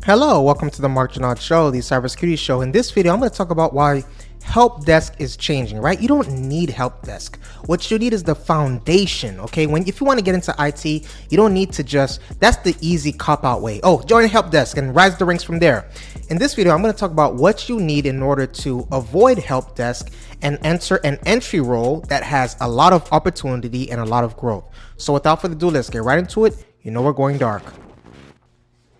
Hello, welcome to the Mark Janard Show, the cybersecurity show. In this video, I'm going to talk about why Helpdesk is changing, right? You don't need Helpdesk. What you need is the foundation, okay? If you want to get into IT, you don't need to that's the easy cop-out way. Oh, join Helpdesk and rise the ranks from there. In this video, I'm going to talk about what you need in order to avoid Helpdesk and enter an entry role that has a lot of opportunity and a lot of growth. So without further ado, let's get right into it. You know we're going dark.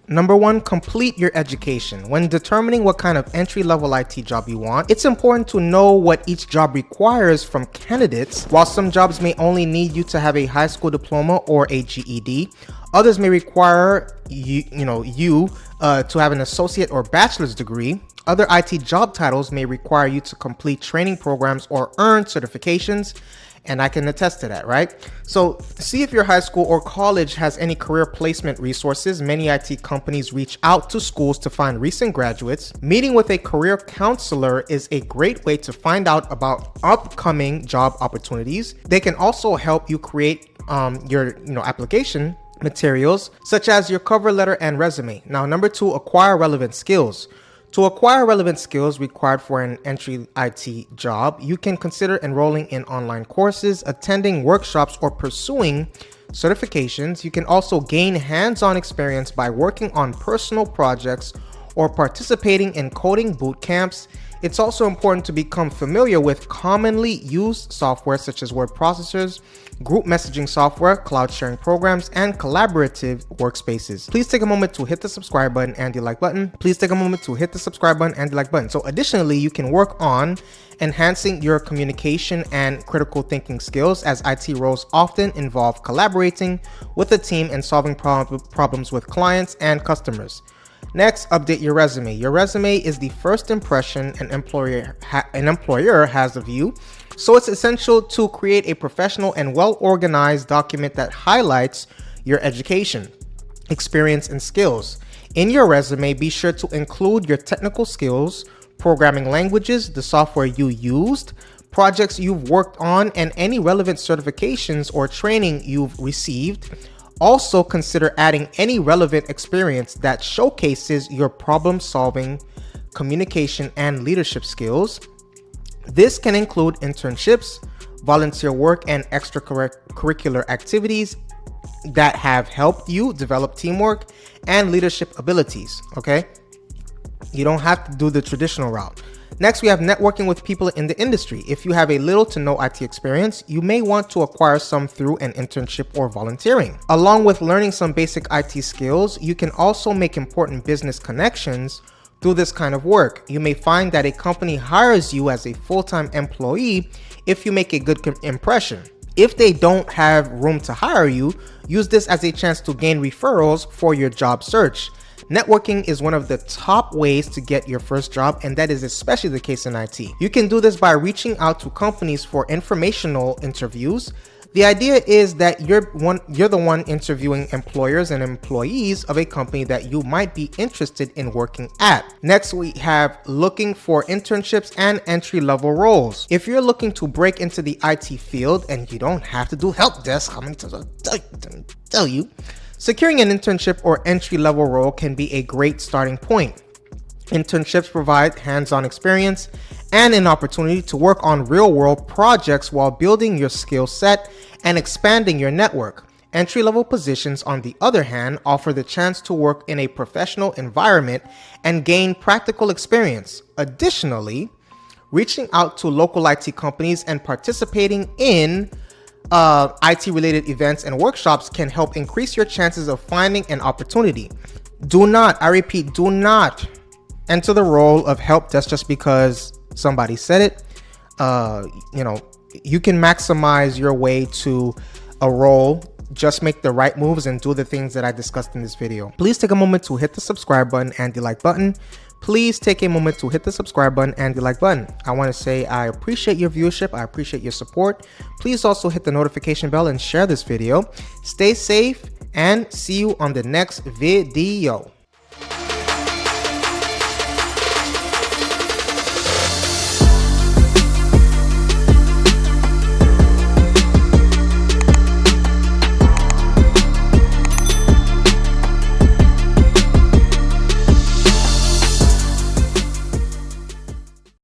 Number one, complete your education. When determining what kind of entry-level IT job you want, it's important to know what each job requires from candidates. While some jobs may only need you to have a high school diploma or a GED, others may require you to have an associate or bachelor's degree. Other IT job titles may require you to complete training programs or earn certifications. And I can attest to that, right? So see if your high school or college has any career placement resources. Many IT companies reach out to schools to find recent graduates. Meeting with a career counselor is a great way to find out about upcoming job opportunities. They can also help you create your application materials, such as your cover letter and resume. Now, number two, acquire relevant skills. To acquire relevant skills required for an entry IT job, you can consider enrolling in online courses, attending workshops, or pursuing certifications. You can also gain hands-on experience by working on personal projects or participating in coding boot camps. It's also important to become familiar with commonly used software such as word processors, group messaging software, cloud sharing programs, and collaborative workspaces. Please take a moment to hit the subscribe button and the like button. So additionally, you can work on enhancing your communication and critical thinking skills, as IT roles often involve collaborating with a team and solving problems with clients and customers. Next, update your resume. Your resume is the first impression an employer has of you, so it's essential to create a professional and well-organized document that highlights your education, experience, and skills. In your resume, be sure to include your technical skills, programming languages, the software you used, projects you've worked on, and any relevant certifications or training you've received. Also, consider adding any relevant experience that showcases your problem-solving, communication, and leadership skills. This can include internships, volunteer work, and extracurricular activities that have helped you develop teamwork and leadership abilities, okay? You don't have to do the traditional route. Next, we have networking with people in the industry. If you have a little to no IT experience, you may want to acquire some through an internship or volunteering. Along with learning some basic IT skills, you can also make important business connections through this kind of work. You may find that a company hires you as a full-time employee if you make a good impression. If they don't have room to hire you, use this as a chance to gain referrals for your job search. Networking is one of the top ways to get your first job, and that is especially the case in IT. You can do this by reaching out to companies for informational interviews. The idea is that you're the one interviewing employers and employees of a company that you might be interested in working at. Next, we have looking for internships and entry-level roles. If you're looking to break into the IT field, and you don't have to do Helpdesk, how many times I tell you, securing an internship or entry-level role can be a great starting point. Internships provide hands-on experience and an opportunity to work on real-world projects while building your skill set and expanding your network. Entry-level positions, on the other hand, offer the chance to work in a professional environment and gain practical experience. Additionally, reaching out to local IT companies and participating in IT-related events and workshops can help increase your chances of finding an opportunity. Do not enter the role of Helpdesk just because somebody said it. You can maximize your way to a role. Just make the right moves and do the things that I discussed in this video. Please take a moment to hit the subscribe button and the like button. I want to say I appreciate your viewership. I appreciate your support. Please also hit the notification bell and share this video. Stay safe and see you on the next video.